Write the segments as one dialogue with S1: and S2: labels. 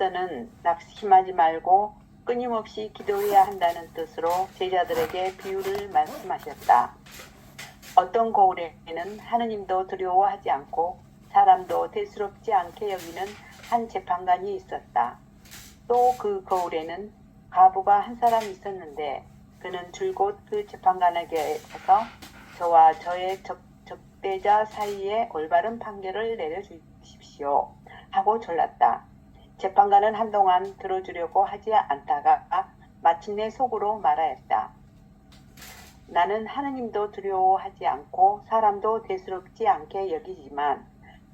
S1: 예수님께서는 낙심하지 말고 끊임없이 기도해야 한다는 뜻으로 제자들에게 비유를 말씀하셨다. 어떤 거울에는 하느님도 두려워하지 않고 사람도 대수롭지 않게 여기는 한 재판관이 있었다. 또 그 거울에는 과부가 한 사람이 있었는데 그는 줄곧 그 재판관에게 가서 저와 저의 적대자 사이에 올바른 판결을 내려주십시오 하고 졸랐다. 재판관은 한동안 들어주려고 하지 않다가 마침내 속으로 말하였다. 나는 하느님도 두려워하지 않고 사람도 대수롭지 않게 여기지만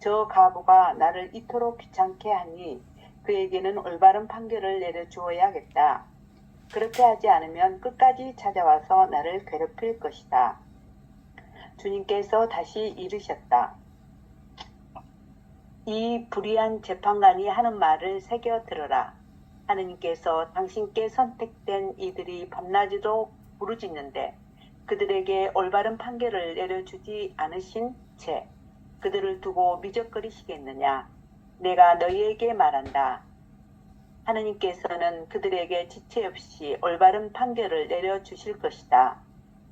S1: 저 과부가 나를 이토록 귀찮게 하니 그에게는 올바른 판결을 내려주어야겠다. 그렇게 하지 않으면 끝까지 찾아와서 나를 괴롭힐 것이다. 주님께서 다시 이르셨다. 이 불의한 재판관이 하는 말을 새겨 들으라. 하느님께서 당신께 선택된 이들이 밤낮으로 부르짖는데 그들에게 올바른 판결을 내려주지 않으신 채 그들을 두고 미적거리시겠느냐. 내가 너희에게 말한다. 하느님께서는 그들에게 지체 없이 올바른 판결을 내려주실 것이다.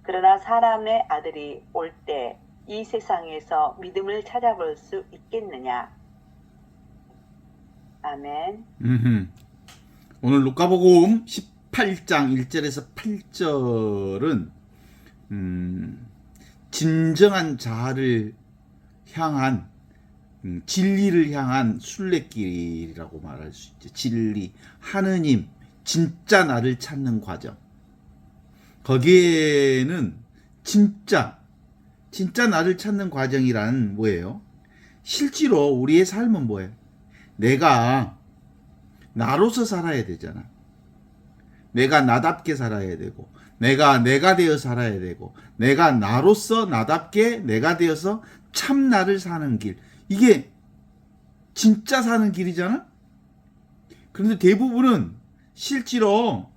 S1: 그러나 사람의 아들이 올 때 이 세상에서 믿음을 찾아볼 수 있겠느냐. 아멘.
S2: 오늘 루카복음 18장 1절에서 8절은 진정한 자아를 향한 진리를 향한 순례길이라고 말할 수 있죠. 진리, 하느님, 진짜 나를 찾는 과정. 거기에는 진짜 나를 찾는 과정이란 뭐예요? 실제로 우리의 삶은 뭐예요? 내가 나로서 살아야 되잖아. 내가 나답게 살아야 되고, 내가 되어 살아야 되고, 내가 나로서 나답게 내가 되어서 참 나를 사는 길. 이게 진짜 사는 길이잖아? 그런데 대부분은 실제로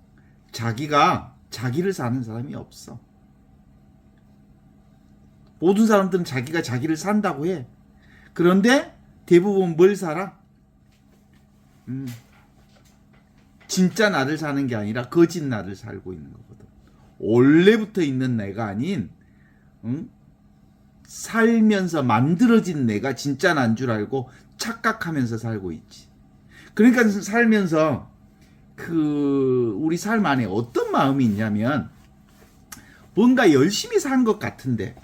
S2: 자기가 자기를 사는 사람이 없어. 모든 사람들은 자기가 자기를 산다고 해. 그런데 대부분 뭘 살아? 진짜 나를 사는 게 아니라 거짓 나를 살고 있는 거거든. 원래부터 있는 내가 아닌 살면서 만들어진 내가 진짜 난 줄 알고 착각하면서 살고 있지. 그러니까 살면서 우리 삶 안에 어떤 마음이 있냐면 뭔가 열심히 산 것 같은데,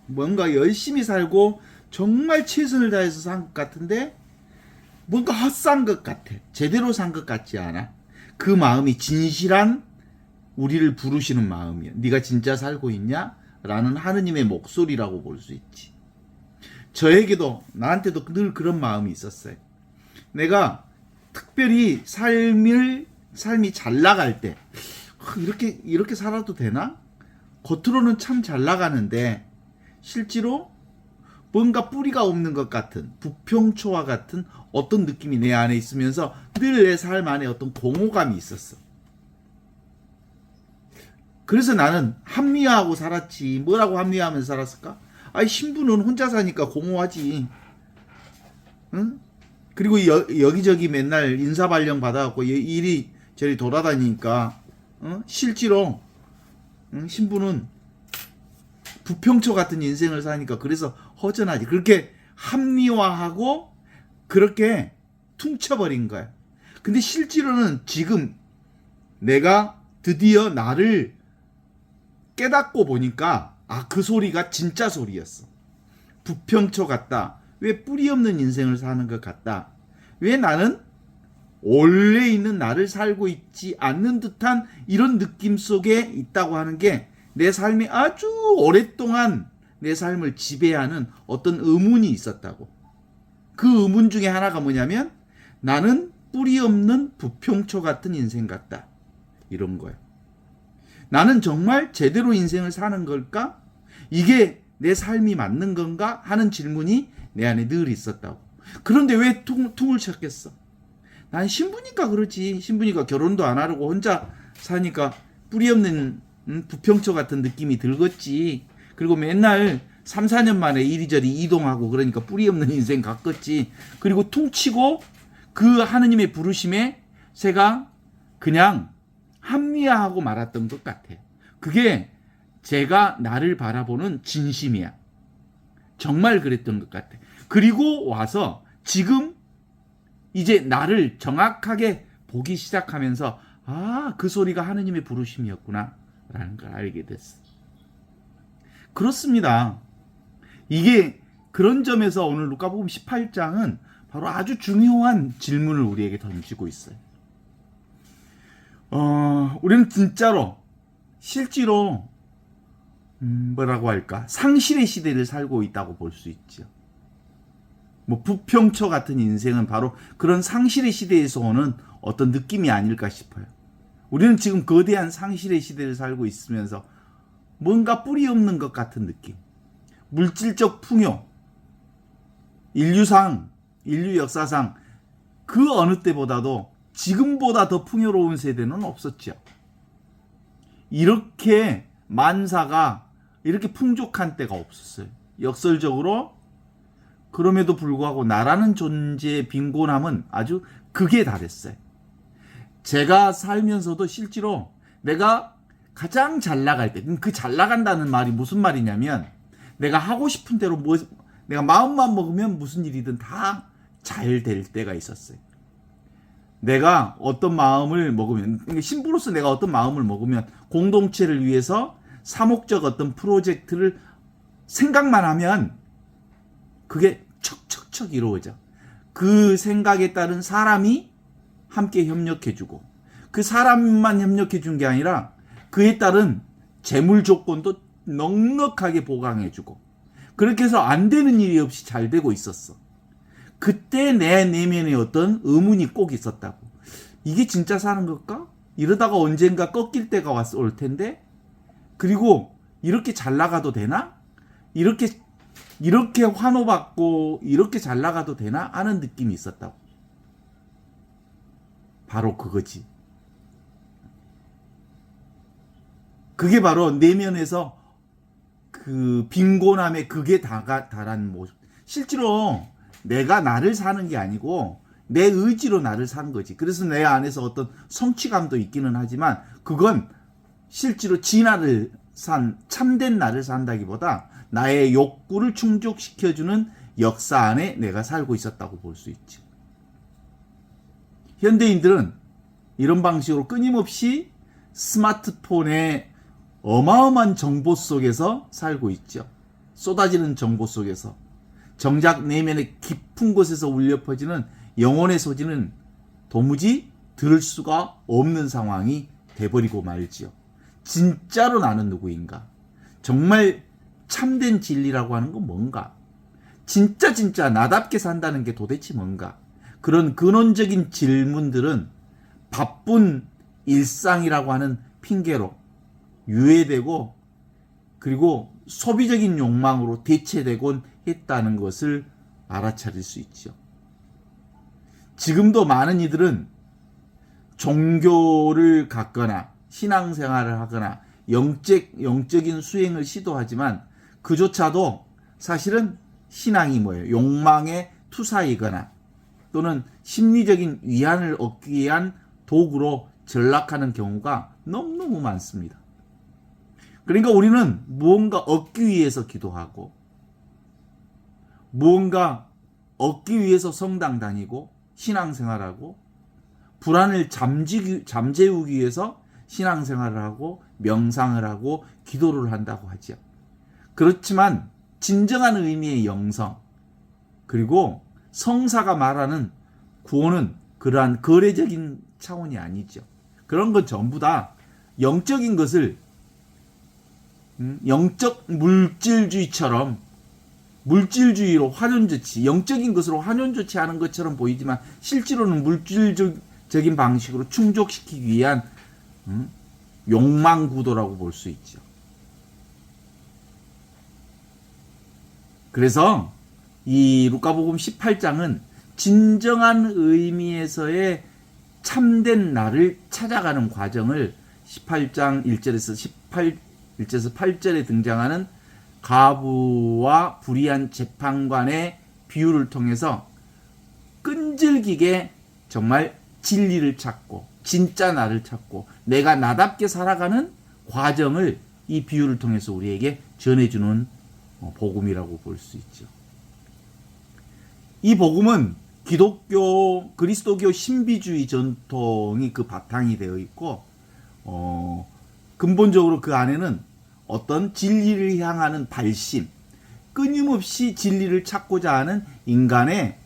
S2: 뭔가 열심히 살고 정말 최선을 다해서 산 것 같은데 뭔가 헛산 것 같아. 제대로 산 것 같지 않아. 그 마음이 진실한 우리를 부르시는 마음이야. 네가 진짜 살고 있냐? 라는 하느님의 목소리라고 볼 수 있지. 저에게도 나한테도 늘 그런 마음이 있었어요. 내가 특별히 삶이 잘 나갈 때 이렇게 살아도 되나? 겉으로는 참 잘 나가는데 실제로 뭔가 뿌리가 없는 것 같은 부평초와 같은 어떤 느낌이 내 안에 있으면서 늘 내 삶 안에 어떤 공허감이 있었어. 그래서 나는 합리화하고 살았지. 뭐라고 합리화하면서 살았을까? 신부는 혼자 사니까 공허하지. 응? 그리고 여기저기 맨날 인사발령 받아갖고 이리 저리 돌아다니니까 실제로 신부는 부평초 같은 인생을 사니까 그래서 허전하지. 그렇게 합리화하고 그렇게 퉁쳐버린 거야. 근데 실제로는 지금 내가 드디어 나를 깨닫고 보니까 그 소리가 진짜 소리였어. 부평초 같다. 왜 뿌리 없는 인생을 사는 것 같다. 왜 나는 원래 있는 나를 살고 있지 않는 듯한 이런 느낌 속에 있다고 하는 게 내 삶이 아주 오랫동안 내 삶을 지배하는 어떤 의문이 있었다고. 그 의문 중에 하나가 뭐냐면 나는 뿌리 없는 부평초 같은 인생 같다. 이런 거야. 나는 정말 제대로 인생을 사는 걸까? 이게 내 삶이 맞는 건가? 하는 질문이 내 안에 늘 있었다고. 그런데 왜 퉁을 쳤겠어? 난 신부니까 그렇지. 신부니까 결혼도 안 하려고 혼자 사니까 뿌리 없는 부평초 같은 느낌이 들겠지. 그리고 맨날 3, 4년 만에 이리저리 이동하고 그러니까 뿌리 없는 인생 같겠지. 그리고 퉁치고 그 하느님의 부르심에 제가 그냥 합리화하고 말았던 것 같아요. 그게 제가 나를 바라보는 진심이야. 정말 그랬던 것 같아. 그리고 와서 지금 이제 나를 정확하게 보기 시작하면서 그 소리가 하느님의 부르심이었구나 라는 걸 알게 됐어. 그렇습니다. 이게 그런 점에서 오늘 누가복음 18장은 바로 아주 중요한 질문을 우리에게 던지고 있어요. 우리는 진짜로 실제로 뭐라고 할까? 상실의 시대를 살고 있다고 볼 수 있죠. 뭐 부평초 같은 인생은 바로 그런 상실의 시대에서 오는 어떤 느낌이 아닐까 싶어요. 우리는 지금 거대한 상실의 시대를 살고 있으면서 뭔가 뿌리 없는 것 같은 느낌. 물질적 풍요, 인류 역사상 그 어느 때보다도 지금보다 더 풍요로운 세대는 없었죠. 이렇게 만사가 이렇게 풍족한 때가 없었어요. 역설적으로. 그럼에도 불구하고 나라는 존재의 빈곤함은 아주 극에 달했어요. 제가 살면서도 실제로 내가 가장 잘 나갈 때, 그 잘 나간다는 말이 무슨 말이냐면 내가 하고 싶은 대로 내가 마음만 먹으면 무슨 일이든 다 잘 될 때가 있었어요. 내가 어떤 마음을 먹으면, 신부로서 내가 어떤 마음을 먹으면 공동체를 위해서 사목적 어떤 프로젝트를 생각만 하면 그게 척척척 이루어져. 그 생각에 따른 사람이 함께 협력해주고, 그 사람만 협력해준 게 아니라 그에 따른 재물 조건도 넉넉하게 보강해주고, 그렇게 해서 안 되는 일이 없이 잘 되고 있었어. 그때 내 내면에 어떤 의문이 꼭 있었다고. 이게 진짜 사는 걸까? 이러다가 언젠가 꺾일 때가 올 텐데, 그리고 이렇게 잘 나가도 되나? 이렇게 환호받고 이렇게 잘 나가도 되나? 하는 느낌이 있었다고. 바로 그거지. 그게 바로 내면에서 그 빈곤함의 극에 달한 모습. 실제로 내가 나를 사는 게 아니고 내 의지로 나를 사는 거지. 그래서 내 안에서 어떤 성취감도 있기는 하지만 그건 실제로 진화를 참된 나를 산다기보다 나의 욕구를 충족시켜주는 역사 안에 내가 살고 있었다고 볼 수 있지. 현대인들은 이런 방식으로 끊임없이 스마트폰의 어마어마한 정보 속에서 살고 있죠. 쏟아지는 정보 속에서. 정작 내면의 깊은 곳에서 울려 퍼지는 영혼의 소리는 도무지 들을 수가 없는 상황이 돼버리고 말지요. 진짜로 나는 누구인가? 정말 참된 진리라고 하는 건 뭔가? 진짜 나답게 산다는 게 도대체 뭔가? 그런 근원적인 질문들은 바쁜 일상이라고 하는 핑계로 유예되고, 그리고 소비적인 욕망으로 대체되곤 했다는 것을 알아차릴 수 있죠. 지금도 많은 이들은 종교를 갖거나 신앙생활을 하거나 영적인 수행을 시도하지만 그조차도 사실은 신앙이 뭐예요? 욕망의 투사이거나 또는 심리적인 위안을 얻기 위한 도구로 전락하는 경우가 너무너무 많습니다. 그러니까 우리는 무언가 얻기 위해서 기도하고, 무언가 얻기 위해서 성당 다니고 신앙생활하고, 불안을 잠재우기 위해서 신앙생활을 하고 명상을 하고 기도를 한다고 하죠. 그렇지만 진정한 의미의 영성, 그리고 성사가 말하는 구원은 그러한 거래적인 차원이 아니죠. 그런 건 전부 다 영적인 것을 영적 물질주의처럼, 물질주의로 환원조치, 영적인 것으로 환원조치 하는 것처럼 보이지만 실제로는 물질적인 방식으로 충족시키기 위한 욕망 구도라고 볼 수 있죠. 그래서 이 루카복음 18장은 진정한 의미에서의 참된 나를 찾아가는 과정을 18장 1절에서 8절에 등장하는 가부와 불의한 재판관의 비유를 통해서 끈질기게 정말 진리를 찾고 진짜 나를 찾고 내가 나답게 살아가는 과정을 이 비유를 통해서 우리에게 전해주는 복음이라고 볼 수 있죠. 이 복음은 기독교, 그리스도교 신비주의 전통이 그 바탕이 되어 있고, 근본적으로 그 안에는 어떤 진리를 향하는 발심, 끊임없이 진리를 찾고자 하는 인간의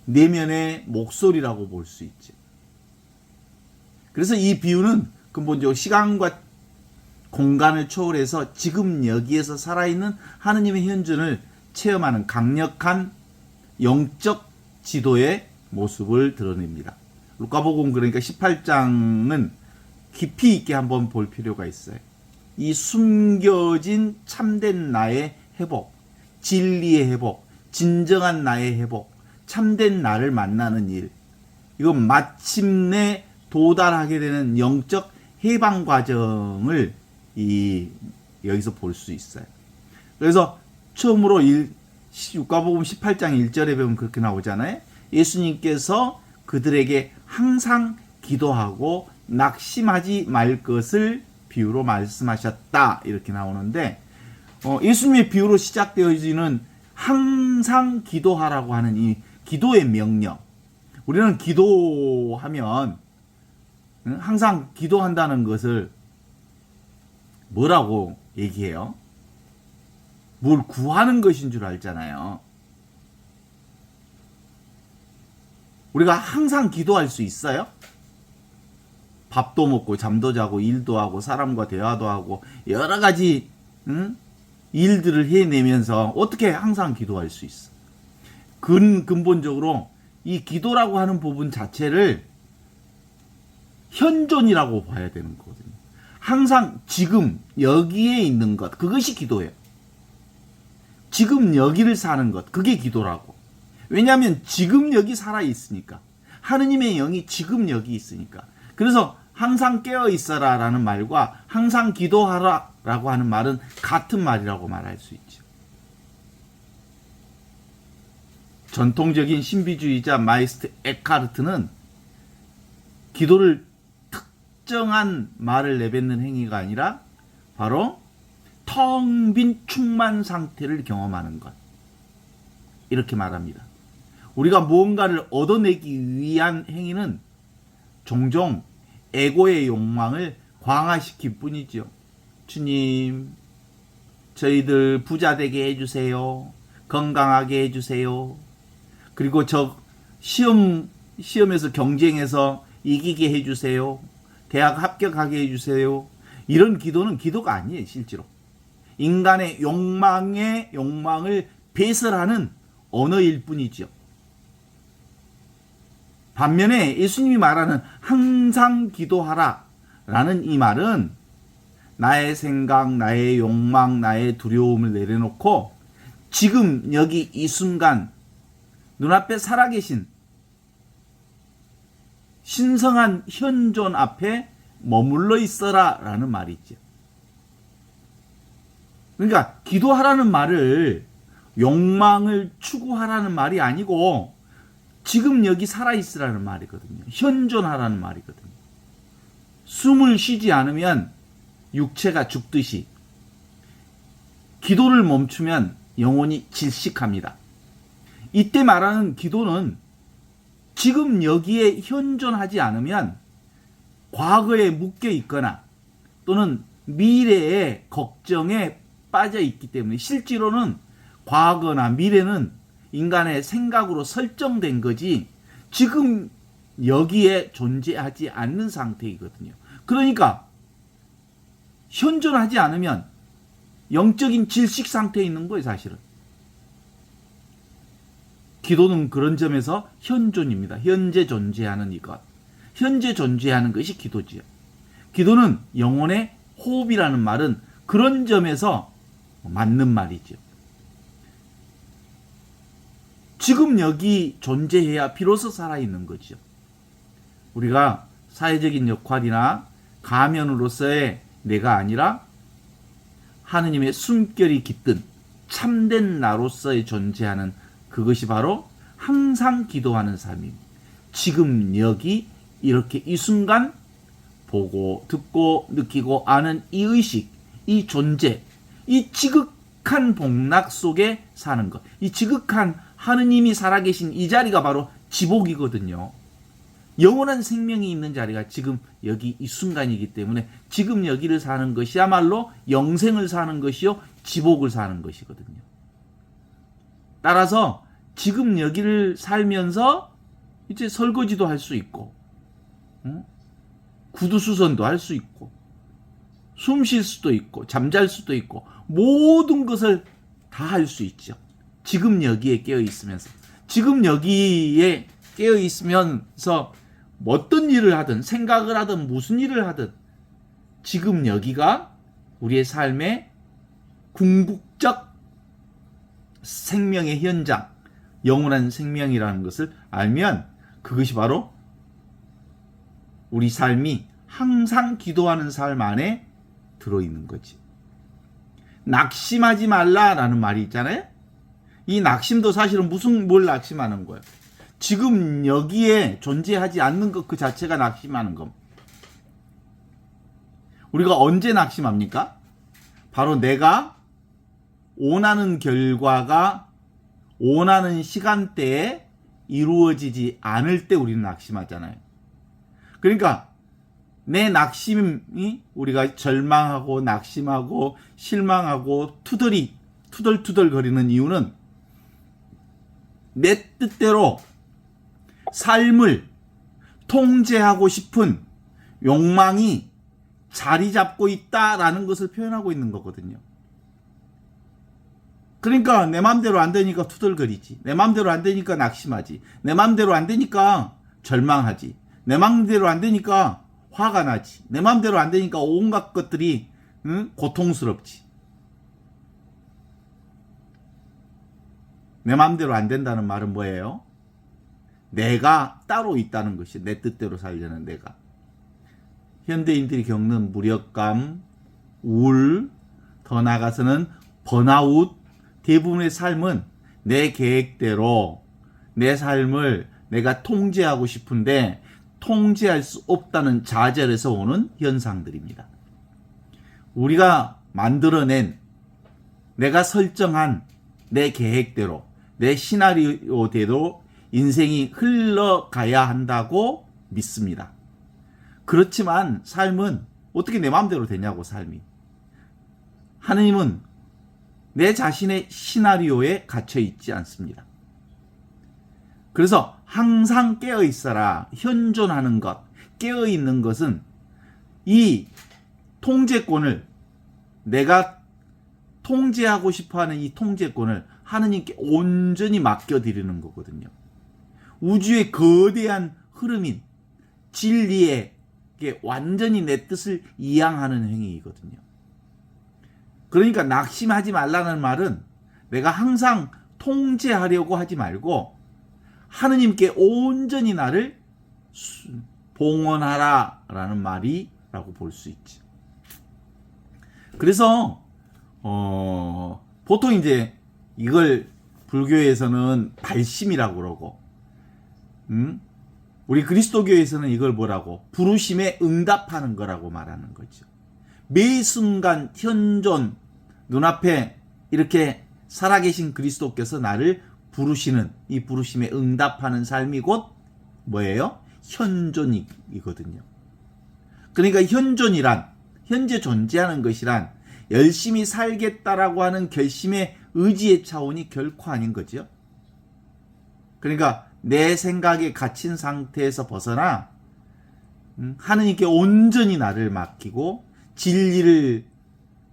S2: 내면의 목소리라고 볼 수 있죠. 그래서 이 비유는 근본적으로 시간과 공간을 초월해서 지금 여기에서 살아있는 하느님의 현존을 체험하는 강력한 영적 지도의 모습을 드러냅니다. 루카복음 그러니까 18장은 깊이 있게 한번 볼 필요가 있어요. 이 숨겨진 참된 나의 회복, 진리의 회복, 진정한 나의 회복, 참된 나를 만나는 일, 이건 마침내 도달하게 되는 영적 해방 과정을 여기서 볼 수 있어요. 그래서 처음으로 루카복음 18장 1절에 보면 그렇게 나오잖아요. 예수님께서 그들에게 항상 기도하고 낙심하지 말 것을 비유로 말씀하셨다, 이렇게 나오는데, 예수님의 비유로 시작되어지는 항상 기도하라고 하는 이 기도의 명령. 우리는 기도하면 항상 기도한다는 것을 뭐라고 얘기해요? 뭘 구하는 것인 줄 알잖아요. 우리가 항상 기도할 수 있어요? 밥도 먹고 잠도 자고 일도 하고 사람과 대화도 하고 여러 가지 일들을 해내면서 어떻게 항상 기도할 수 있어? 근본적으로 이 기도라고 하는 부분 자체를 현존이라고 봐야 되는 거거든요. 항상 지금 여기에 있는 것, 그것이 기도예요. 지금 여기를 사는 것, 그게 기도라고. 왜냐하면 지금 여기 살아있으니까. 하느님의 영이 지금 여기 있으니까. 그래서 항상 깨어있어라 라는 말과 항상 기도하라 라고 하는 말은 같은 말이라고 말할 수 있죠. 전통적인 신비주의자 마이스트 에카르트는 기도를 특정한 말을 내뱉는 행위가 아니라 바로 텅 빈 충만 상태를 경험하는 것, 이렇게 말합니다. 우리가 무언가를 얻어내기 위한 행위는 종종 에고의 욕망을 광화시킬 뿐이죠. 주님, 저희들 부자 되게 해주세요. 건강하게 해주세요. 그리고 저 시험에서 경쟁해서 이기게 해주세요. 대학 합격하게 해주세요. 이런 기도는 기도가 아니에요, 실제로. 인간의 욕망을 배설하는 언어일 뿐이죠. 반면에 예수님이 말하는 항상 기도하라 라는 이 말은 나의 생각, 나의 욕망, 나의 두려움을 내려놓고 지금 여기 이 순간 눈앞에 살아계신 신성한 현존 앞에 머물러 있어라 라는 말이죠. 그러니까 기도하라는 말을 욕망을 추구하라는 말이 아니고 지금 여기 살아있으라는 말이거든요. 현존하라는 말이거든요. 숨을 쉬지 않으면 육체가 죽듯이 기도를 멈추면 영혼이 질식합니다. 이때 말하는 기도는 지금 여기에 현존하지 않으면 과거에 묶여 있거나 또는 미래의 걱정에 빠져 있기 때문에 실제로는 과거나 미래는 인간의 생각으로 설정된 거지 지금 여기에 존재하지 않는 상태이거든요. 그러니까 현존하지 않으면 영적인 질식 상태에 있는 거예요, 사실은. 기도는 그런 점에서 현존입니다. 현재 존재하는 이것. 현재 존재하는 것이 기도지요. 기도는 영혼의 호흡이라는 말은 그런 점에서 맞는 말이죠. 지금 여기 존재해야 비로소 살아있는 거죠. 우리가 사회적인 역할이나 가면으로서의 내가 아니라 하느님의 숨결이 깃든 참된 나로서의 존재하는 그것이 바로 항상 기도하는 삶입니다. 지금 여기 이렇게 이 순간 보고 듣고 느끼고 아는 이 의식, 이 존재, 이 지극한 복락 속에 사는 것. 이 지극한 하느님이 살아계신 이 자리가 바로 지복이거든요. 영원한 생명이 있는 자리가 지금 여기 이 순간이기 때문에 지금 여기를 사는 것이야말로 영생을 사는 것이요 지복을 사는 것이거든요. 따라서 지금 여기를 살면서 이제 설거지도 할 수 있고 구두수선도 할 수 있고 숨 쉴 수도 있고 잠잘 수도 있고 모든 것을 다 할 수 있죠. 지금 여기에 깨어 있으면서 지금 여기에 깨어 있으면서 어떤 일을 하든 생각을 하든 무슨 일을 하든 지금 여기가 우리의 삶의 궁극적 생명의 현장, 영원한 생명이라는 것을 알면 그것이 바로 우리 삶이 항상 기도하는 삶 안에 들어있는 거지. 낙심하지 말라라는 말이 있잖아요. 이 낙심도 사실은 뭘 낙심하는 거예요? 지금 여기에 존재하지 않는 것 그 자체가 낙심하는 겁니다. 우리가 언제 낙심합니까? 바로 내가 원하는 결과가 원하는 시간대에 이루어지지 않을 때 우리는 낙심하잖아요. 그러니까 내 낙심이 우리가 절망하고 낙심하고 실망하고 투덜투덜 거리는 이유는 내 뜻대로 삶을 통제하고 싶은 욕망이 자리 잡고 있다라는 것을 표현하고 있는 거거든요. 그러니까 내 맘대로 안 되니까 투덜거리지. 내 맘대로 안 되니까 낙심하지. 내 맘대로 안 되니까 절망하지. 내 맘대로 안 되니까 화가 나지. 내 맘대로 안 되니까 온갖 것들이 고통스럽지. 내 맘대로 안 된다는 말은 뭐예요? 내가 따로 있다는 것이 내 뜻대로 살려는 내가. 현대인들이 겪는 무력감, 우울, 더 나아가서는 번아웃, 대부분의 삶은 내 계획대로 내 삶을 내가 통제하고 싶은데 통제할 수 없다는 좌절에서 오는 현상들입니다. 우리가 만들어낸 내가 설정한 내 계획대로 내 시나리오대로 인생이 흘러가야 한다고 믿습니다. 그렇지만 삶은 어떻게 내 마음대로 되냐고 삶이. 하느님은 내 자신의 시나리오에 갇혀 있지 않습니다. 그래서 항상 깨어 있어라. 현존하는 것, 깨어 있는 것은 이 통제권을 내가 통제하고 싶어하는 이 통제권을 하느님께 온전히 맡겨드리는 거거든요. 우주의 거대한 흐름인 진리에 완전히 내 뜻을 이양하는 행위이거든요. 그러니까 낙심하지 말라는 말은 내가 항상 통제하려고 하지 말고 하느님께 온전히 나를 봉헌하라 라는 말이라고 볼 수 있지. 그래서 보통 이제 이걸 불교에서는 발심이라고 그러고 우리 그리스도교에서는 이걸 뭐라고? 부르심에 응답하는 거라고 말하는 거죠. 매 순간 현존 눈앞에 이렇게 살아계신 그리스도께서 나를 부르시는 이 부르심에 응답하는 삶이 곧 뭐예요? 현존이거든요. 그러니까 현존이란 현재 존재하는 것이란 열심히 살겠다라고 하는 결심의 의지의 차원이 결코 아닌 거죠. 그러니까 내 생각에 갇힌 상태에서 벗어나 하느님께 온전히 나를 맡기고 진리를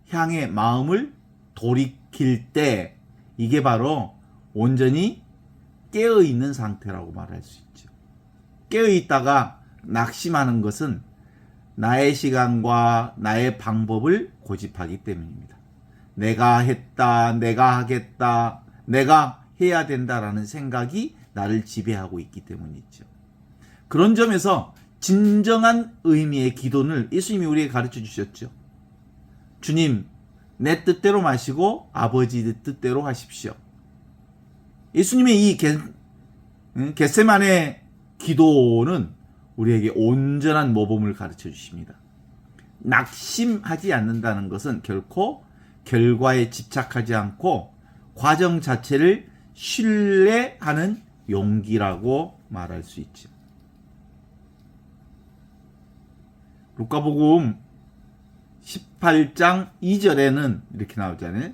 S2: 향해 마음을 돌이킬 때 이게 바로 온전히 깨어있는 상태라고 말할 수 있죠. 깨어있다가 낙심하는 것은 나의 시간과 나의 방법을 고집하기 때문입니다. 내가 했다, 내가 하겠다, 내가 해야 된다라는 생각이 나를 지배하고 있기 때문이죠. 그런 점에서 진정한 의미의 기도를 예수님이 우리에게 가르쳐 주셨죠. 주님, 내 뜻대로 마시고 아버지 뜻대로 하십시오. 예수님의 이 겟세마네 기도는 우리에게 온전한 모범을 가르쳐 주십니다. 낙심하지 않는다는 것은 결코 결과에 집착하지 않고 과정 자체를 신뢰하는 용기라고 말할 수 있죠. 루카복음 18장 2절에는 이렇게 나오잖아요.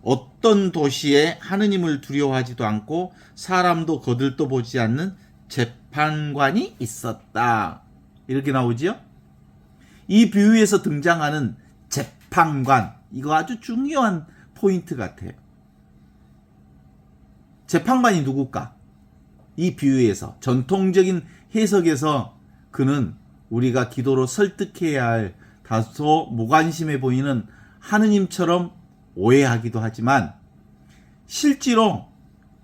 S2: 어떤 도시에 하느님을 두려워하지도 않고 사람도 거들떠 보지 않는 재판관이 있었다. 이렇게 나오지요. 이 비유에서 등장하는 재판관, 이거 아주 중요한 포인트 같아요. 재판관이 누굴까? 이 비유에서 전통적인 해석에서 그는 우리가 기도로 설득해야 할 다소 무관심해 보이는 하느님처럼 오해하기도 하지만 실제로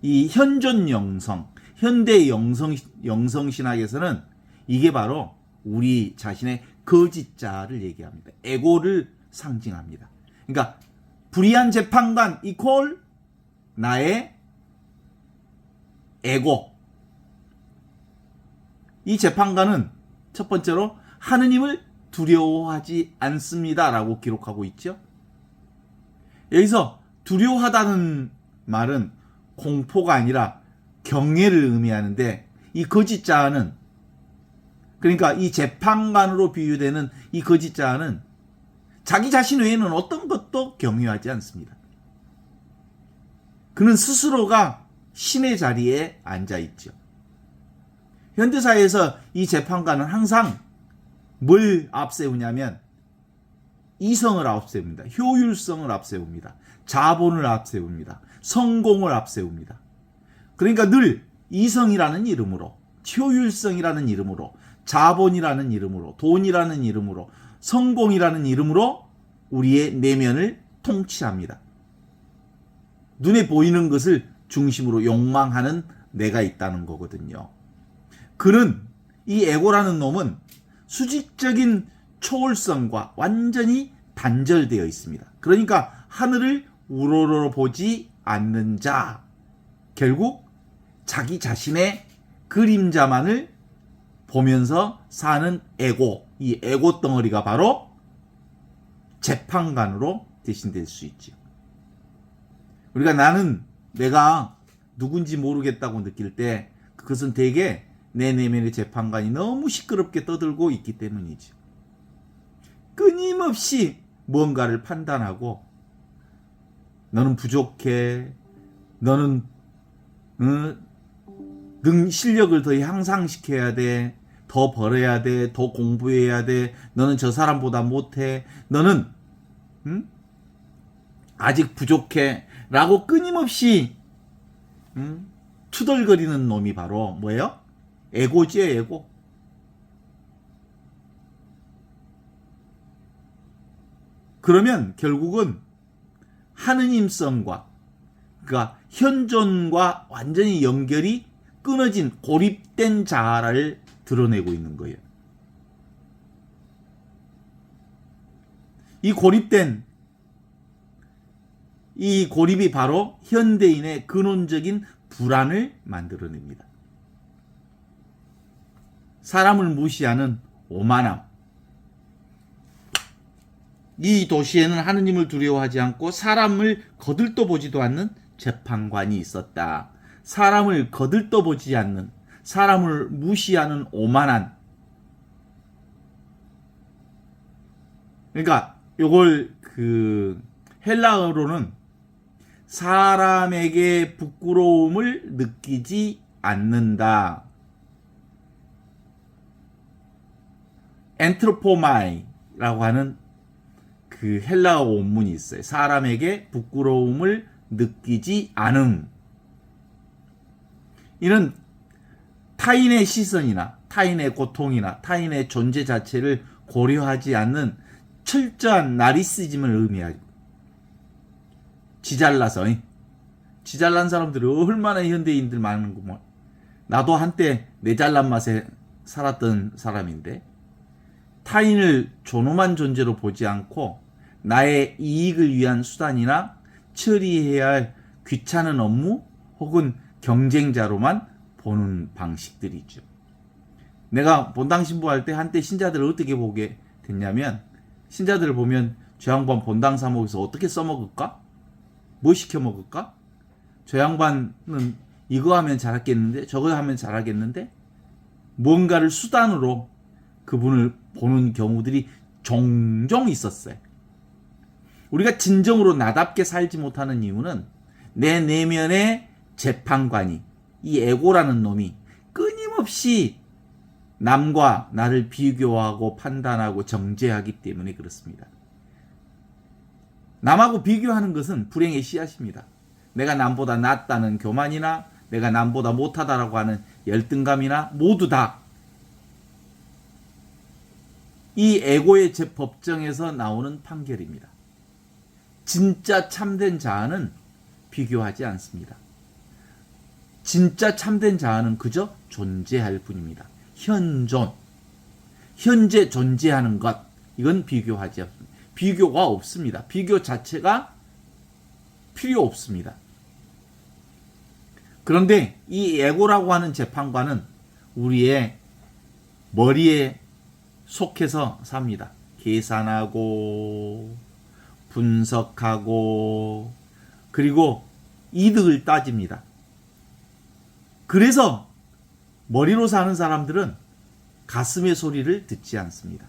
S2: 이 현존 영성, 현대 영성 신학에서는 이게 바로 우리 자신의 거짓자를 얘기합니다. 에고를 상징합니다. 그러니까 불의한 재판관 이퀄 나의 에고. 이 재판관은 첫 번째로 하느님을 두려워하지 않습니다라고 기록하고 있죠. 여기서 두려워하다는 말은 공포가 아니라 경외를 의미하는데 이 거짓자는 그러니까 이 재판관으로 비유되는 이 거짓자는 자기 자신 외에는 어떤 것도 경외하지 않습니다. 그는 스스로가 신의 자리에 앉아 있죠. 현대사회에서 이 재판관은 항상 뭘 앞세우냐면 이성을 앞세웁니다. 효율성을 앞세웁니다. 자본을 앞세웁니다. 성공을 앞세웁니다. 그러니까 늘 이성이라는 이름으로, 효율성이라는 이름으로, 자본이라는 이름으로, 돈이라는 이름으로, 성공이라는 이름으로 우리의 내면을 통치합니다. 눈에 보이는 것을 중심으로 욕망하는 내가 있다는 거거든요. 그는 이 에고라는 놈은 수직적인 초월성과 완전히 단절되어 있습니다. 그러니까 하늘을 우러러 보지 않는 자, 결국 자기 자신의 그림자만을 보면서 사는 에고, 이 에고 덩어리가 바로 재판관으로 대신될 수 있죠. 우리가 나는 내가 누군지 모르겠다고 느낄 때 그것은 대개 내 내면의 재판관이 너무 시끄럽게 떠들고 있기 때문이죠. 끊임없이 뭔가를 판단하고 너는 부족해, 너는 실력을 더 향상시켜야 돼, 더 벌어야 돼, 더 공부해야 돼, 너는 저 사람보다 못해, 너는 아직 부족해 라고 끊임없이 투덜거리는 놈이 바로 뭐예요? 에고지요, 에고. 그러면 결국은 하느님성과 그러니까 현존과 완전히 연결이 끊어진 고립된 자아를 드러내고 있는 거예요. 이 고립이 바로 현대인의 근원적인 불안을 만들어냅니다. 사람을 무시하는 오만함. 이 도시에는 하느님을 두려워하지 않고 사람을 거들떠보지도 않는 재판관이 있었다. 사람을 거들떠보지 않는, 사람을 무시하는 오만한. 그러니까 요걸 헬라어로는 사람에게 부끄러움을 느끼지 않는다. 엔트로포마이라고 하는 그 헬라어 원문이 있어요. 사람에게 부끄러움을 느끼지 않음. 이는 타인의 시선이나 타인의 고통이나 타인의 존재 자체를 고려하지 않는 철저한 나리시즘을 의미하죠. 지잘난 사람들이 얼마나 현대인들 많은구먼. 나도 한때 내 잘난 맛에 살았던 사람인데 타인을 존엄한 존재로 보지 않고 나의 이익을 위한 수단이나 처리해야 할 귀찮은 업무 혹은 경쟁자로만 보는 방식들이 있죠. 내가 본당 신부할 때 한때 신자들을 어떻게 보게 됐냐면, 신자들을 보면 저 양반 본당 사목에서 어떻게 써먹을까? 뭐 시켜 먹을까? 저 양반은 이거 하면 잘하겠는데, 저거 하면 잘하겠는데, 뭔가를 수단으로 그분을 보는 경우들이 종종 있었어요. 우리가 진정으로 나답게 살지 못하는 이유는 내 내면의 재판관이, 이 에고라는 놈이 끊임없이 남과 나를 비교하고 판단하고 정죄하기 때문에 그렇습니다. 남하고 비교하는 것은 불행의 씨앗입니다. 내가 남보다 낫다는 교만이나 내가 남보다 못하다라고 하는 열등감이나 모두 다 이 에고의 법정에서 나오는 판결입니다. 진짜 참된 자아는 비교하지 않습니다. 진짜 참된 자아는 그저 존재할 뿐입니다. 현존, 현재 존재하는 것, 이건 비교하지 않습니다. 비교가 없습니다. 비교 자체가 필요 없습니다. 그런데 이 에고라고 하는 재판관은 우리의 머리에 속해서 삽니다. 계산하고 분석하고 그리고 이득을 따집니다. 그래서 머리로 사는 사람들은 가슴의 소리를 듣지 않습니다.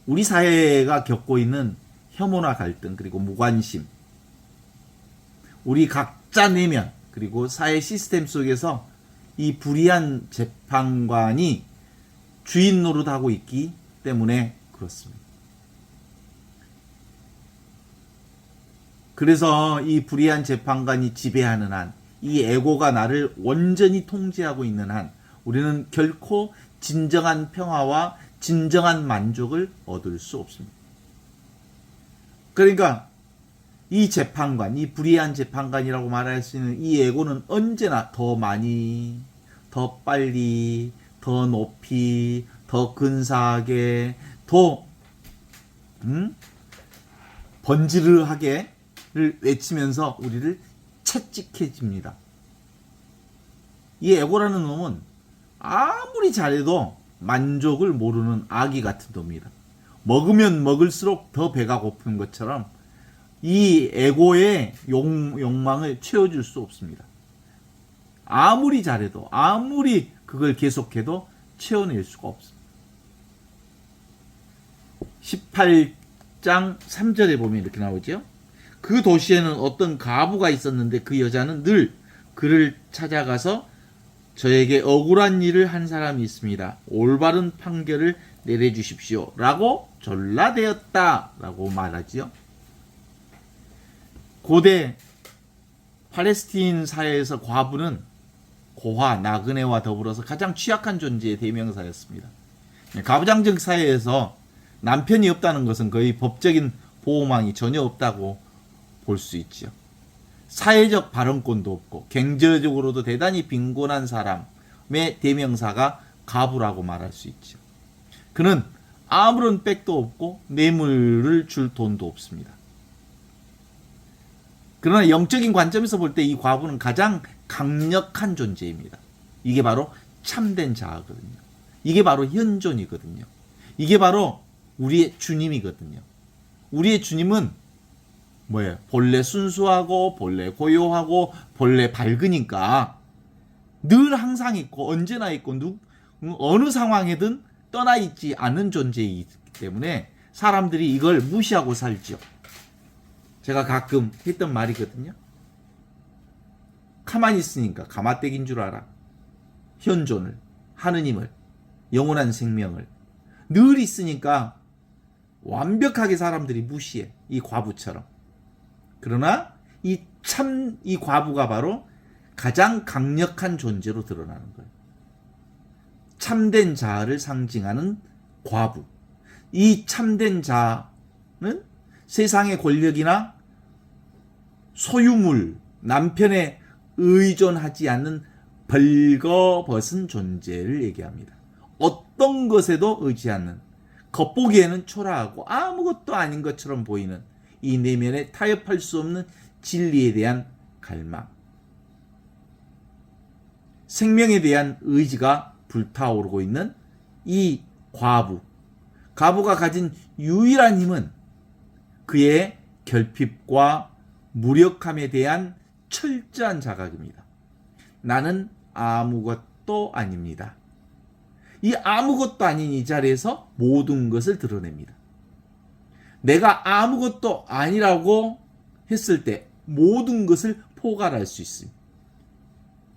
S2: 우리 사회가 겪고 있는 혐오나 갈등 그리고 무관심, 우리 각자 내면 그리고 사회 시스템 속에서 이 불의한 재판관이 주인 노릇하고 있기 때문에 그렇습니다. 그래서 이 불의한 재판관이 지배하는 한, 이 에고가 나를 온전히 통제하고 있는 한, 우리는 결코 진정한 평화와 진정한 만족을 얻을 수 없습니다. 그러니까 이 재판관, 이 불의한 재판관이라고 말할 수 있는 이 에고는 언제나 더 많이, 더 빨리, 더 높이, 더 근사하게, 더 번지르하게를 외치면서 우리를 채찍해집니다. 이 에고라는 놈은 아무리 잘해도 만족을 모르는 아기 같은 놈이다. 먹으면 먹을수록 더 배가 고픈 것처럼 이 에고의 욕망을 채워줄 수 없습니다. 아무리 잘해도, 아무리 그걸 계속해도 채워낼 수가 없습니다. 18장 3절에 보면 이렇게 나오죠. 그 도시에는 어떤 가부가 있었는데 그 여자는 늘 그를 찾아가서 저에게 억울한 일을 한 사람이 있습니다. 올바른 판결을 내려주십시오. 라고 전라되었다. 라고 말하지요. 고대 팔레스틴 사회에서 과부는 고화, 나그네와 더불어서 가장 취약한 존재의 대명사였습니다. 가부장적 사회에서 남편이 없다는 것은 거의 법적인 보호망이 전혀 없다고 볼 수 있죠. 사회적 발언권도 없고 경제적으로도 대단히 빈곤한 사람의 대명사가 가부라고 말할 수 있죠. 그는 아무런 백도 없고 뇌물을 줄 돈도 없습니다. 그러나 영적인 관점에서 볼 때 이 과부는 가장 강력한 존재입니다. 이게 바로 참된 자아거든요. 이게 바로 현존이거든요. 이게 바로 우리의 주님이거든요. 우리의 주님은 뭐예요? 본래 순수하고 본래 고요하고 본래 밝으니까 늘 항상 있고 언제나 있고 어느 상황에든 떠나 있지 않은 존재이기 때문에 사람들이 이걸 무시하고 살죠. 제가 가끔 했던 말이거든요. 가만히 있으니까 가마떼기인 줄 알아. 현존을, 하느님을, 영원한 생명을 늘 있으니까 완벽하게 사람들이 무시해. 이 과부처럼. 그러나 이 과부가 바로 가장 강력한 존재로 드러나는 거예요. 참된 자아를 상징하는 과부. 이 참된 자는 세상의 권력이나 소유물, 남편에 의존하지 않는 벌거벗은 존재를 얘기합니다. 어떤 것에도 의지 않는, 겉보기에는 초라하고 아무것도 아닌 것처럼 보이는 이 내면에 타협할 수 없는 진리에 대한 갈망. 생명에 대한 의지가 불타오르고 있는 이 과부가 가진 유일한 힘은 그의 결핍과 무력함에 대한 철저한 자각입니다. 나는 아무것도 아닙니다. 이 아무것도 아닌 이 자리에서 모든 것을 드러냅니다. 내가 아무것도 아니라고 했을 때 모든 것을 포괄할 수 있습니다.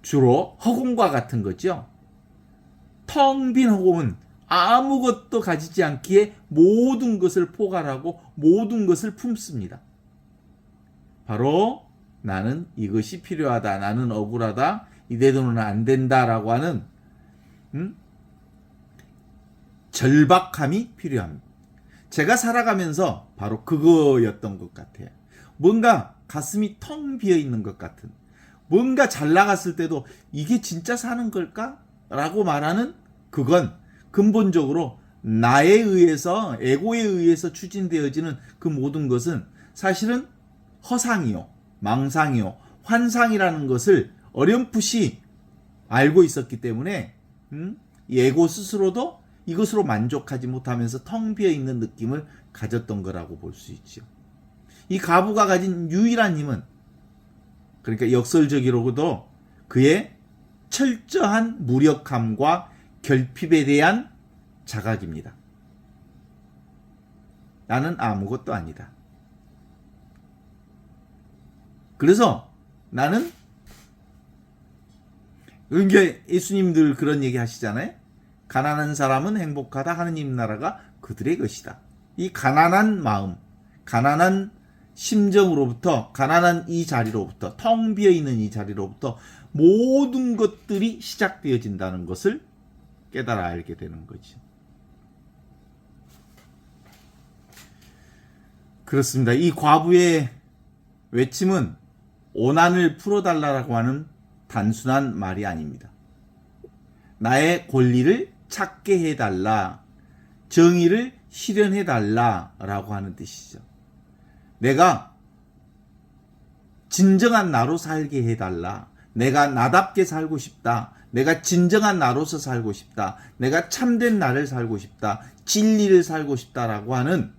S2: 주로 허공과 같은 거죠. 텅 빈 허공은 아무것도 가지지 않기에 모든 것을 포괄하고 모든 것을 품습니다. 바로 나는 이것이 필요하다, 나는 억울하다, 이대로는 안 된다라고 하는 절박함이 필요합니다. 제가 살아가면서 바로 그거였던 것 같아요. 뭔가 가슴이 텅 비어 있는 것 같은, 뭔가 잘 나갔을 때도 이게 진짜 사는 걸까? 라고 말하는 그건 근본적으로 나에 의해서, 에고에 의해서 추진되어지는 그 모든 것은 사실은 허상이요, 망상이요, 환상이라는 것을 어렴풋이 알고 있었기 때문에 이 에고 스스로도 이것으로 만족하지 못하면서 텅 비어 있는 느낌을 가졌던 거라고 볼 수 있죠. 이 과부가 가진 유일한 힘은, 그러니까 역설적으로도 그의 철저한 무력함과 결핍에 대한 자각입니다. 나는 아무것도 아니다. 그래서 나는, 이게 예수님들 그런 얘기 하시잖아요. 가난한 사람은 행복하다. 하느님 나라가 그들의 것이다. 이 가난한 마음, 가난한 심정으로부터, 가난한 이 자리로부터, 텅 비어 있는 이 자리로부터 모든 것들이 시작되어진다는 것을 깨달아 알게 되는 거죠. 그렇습니다. 이 과부의 외침은 오난을 풀어달라고 하는 단순한 말이 아닙니다. 나의 권리를 찾게 해달라, 정의를 실현해달라라고 하는 뜻이죠. 내가 진정한 나로 살게 해달라, 내가 나답게 살고 싶다, 내가 진정한 나로서 살고 싶다, 내가 참된 나를 살고 싶다, 진리를 살고 싶다라고 하는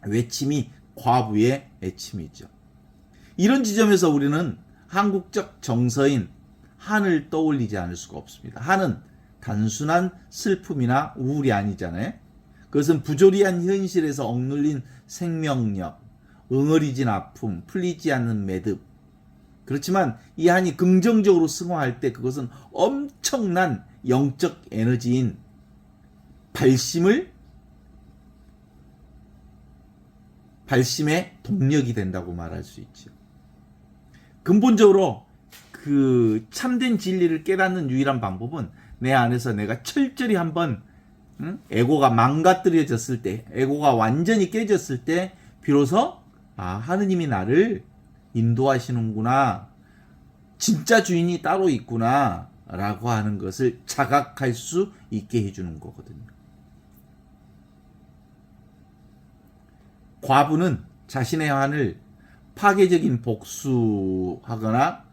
S2: 외침이 과부의 외침이죠. 이런 지점에서 우리는 한국적 정서인 한을 떠올리지 않을 수가 없습니다. 한은 단순한 슬픔이나 우울이 아니잖아요. 그것은 부조리한 현실에서 억눌린 생명력, 응어리진 아픔, 풀리지 않는 매듭. 그렇지만 이 한이 긍정적으로 승화할 때 그것은 엄청난 영적 에너지인 발심의 동력이 된다고 말할 수 있죠. 근본적으로 그 참된 진리를 깨닫는 유일한 방법은 내 안에서 내가 철저히 한번 에고가 망가뜨려졌을 때, 에고가 완전히 깨졌을 때 비로소 하느님이 나를 인도하시는구나, 진짜 주인이 따로 있구나 라고 하는 것을 자각할 수 있게 해주는 거거든요. 과부는 자신의 한을 파괴적인 복수하거나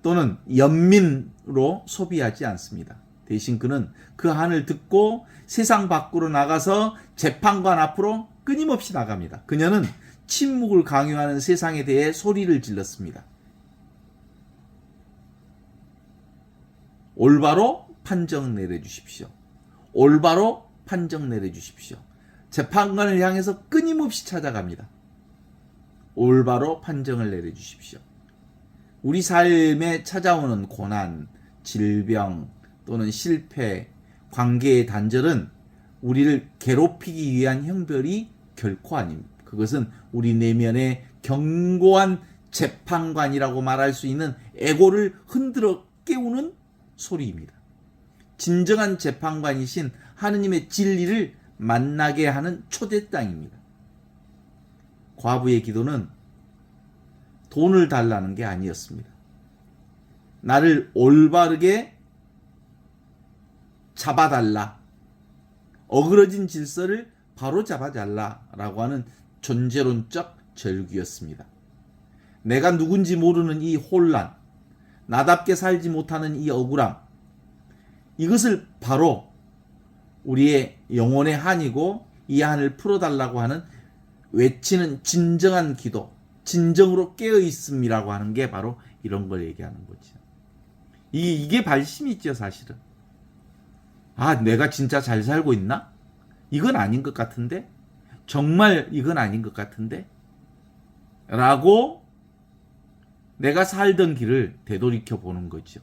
S2: 또는 연민으로 소비하지 않습니다. 대신 그는 그 한을 듣고 세상 밖으로 나가서 재판관 앞으로 끊임없이 나갑니다. 그녀는 침묵을 강요하는 세상에 대해 소리를 질렀습니다. 올바로 판정 내려주십시오. 올바로 판정 내려주십시오. 재판관을 향해서 끊임없이 찾아갑니다. 올바로 판정을 내려주십시오. 우리 삶에 찾아오는 고난, 질병 또는 실패, 관계의 단절은 우리를 괴롭히기 위한 형벌이 결코 아닙니다. 그것은 우리 내면의 견고한 재판관이라고 말할 수 있는 에고를 흔들어 깨우는 소리입니다. 진정한 재판관이신 하느님의 진리를 만나게 하는 초대장입니다. 과부의 기도는 돈을 달라는 게 아니었습니다. 나를 올바르게 잡아달라, 어그러진 질서를 바로 잡아달라라고 하는 존재론적 절규였습니다. 내가 누군지 모르는 이 혼란, 나답게 살지 못하는 이 억울함, 이것을 바로 우리의 영혼의 한이고 이 한을 풀어달라고 하는 외치는 진정한 기도, 진정으로 깨어있음이라고 하는 게 바로 이런 걸 얘기하는 거죠. 이게 발심이죠, 사실은. 아, 내가 진짜 잘 살고 있나? 이건 아닌 것 같은데? 정말 이건 아닌 것 같은데? 라고 내가 살던 길을 되돌이켜 보는 거죠.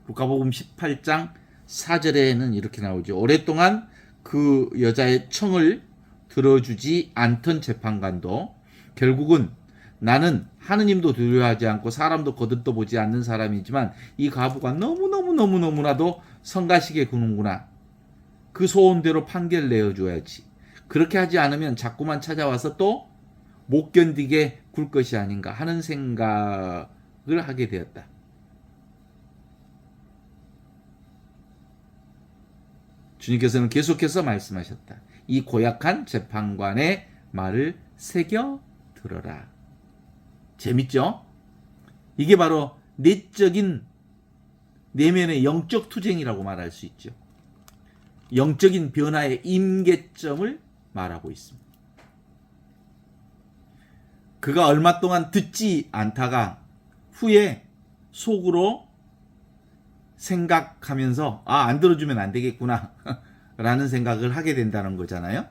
S2: 루카복음 18장 4절에는 이렇게 나오죠. 오랫동안 그 여자의 청을 들어주지 않던 재판관도 결국은 나는 하느님도 두려워하지 않고 사람도 거들떠보지 않는 사람이지만 이 과부가 너무나도 성가시게 구는구나. 그 소원대로 판결 내어줘야지. 그렇게 하지 않으면 자꾸만 찾아와서 또 못 견디게 굴 것이 아닌가 하는 생각을 하게 되었다. 주님께서는 계속해서 말씀하셨다. 이 고약한 재판관의 말을 새겨 들어라. 재밌죠? 이게 바로 내적인 내면의 영적 투쟁이라고 말할 수 있죠. 영적인 변화의 임계점을 말하고 있습니다. 그가 얼마 동안 듣지 않다가 후에 속으로 생각하면서 안 들어주면 안 되겠구나 라는 생각을 하게 된다는 거잖아요.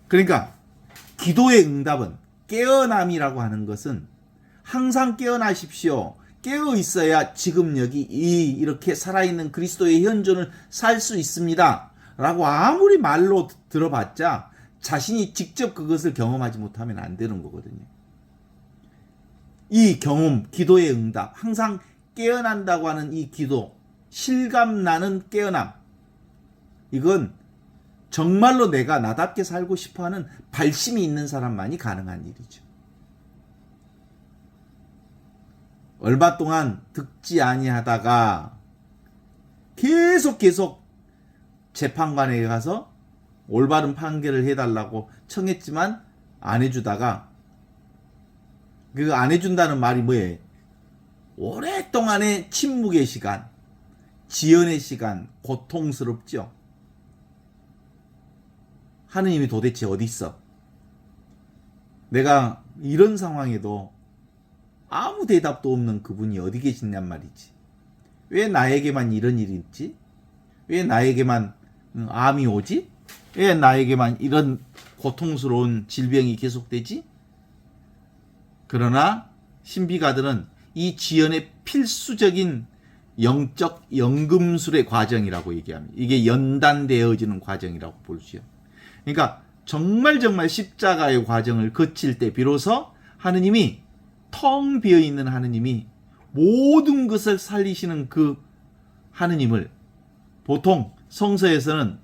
S2: 그러니까 기도의 응답은 깨어남이라고 하는 것은 항상 깨어나십시오. 깨어 있어야 지금 여기 이렇게 살아있는 그리스도의 현존을 살 수 있습니다. 라고 아무리 말로 들어봤자 자신이 직접 그것을 경험하지 못하면 안 되는 거거든요. 이 경험, 기도의 응답, 항상 깨어난다고 하는 이 기도, 실감나는 깨어남, 이건 정말로 내가 나답게 살고 싶어하는 발심이 있는 사람만이 가능한 일이죠. 얼마 동안 듣지 아니하다가 계속 재판관에 가서 올바른 판결을 해달라고 청했지만 안 해주다가 그 안 해준다는 말이 뭐예요? 오랫동안의 침묵의 시간, 지연의 시간, 고통스럽죠. 하느님이 도대체 어디 있어? 내가 이런 상황에도 아무 대답도 없는 그분이 어디 계시냔 말이지. 왜 나에게만 이런 일이 있지? 왜 나에게만 암이 오지? 왜 나에게만 이런 고통스러운 질병이 계속되지? 그러나 신비가들은 이 지연의 필수적인 영적 연금술의 과정이라고 얘기합니다. 이게 연단되어지는 과정이라고 볼 수 있어요. 그러니까 정말 십자가의 과정을 거칠 때 비로소 하느님이 텅 비어있는 하느님이 모든 것을 살리시는 그 하느님을 보통 성서에서는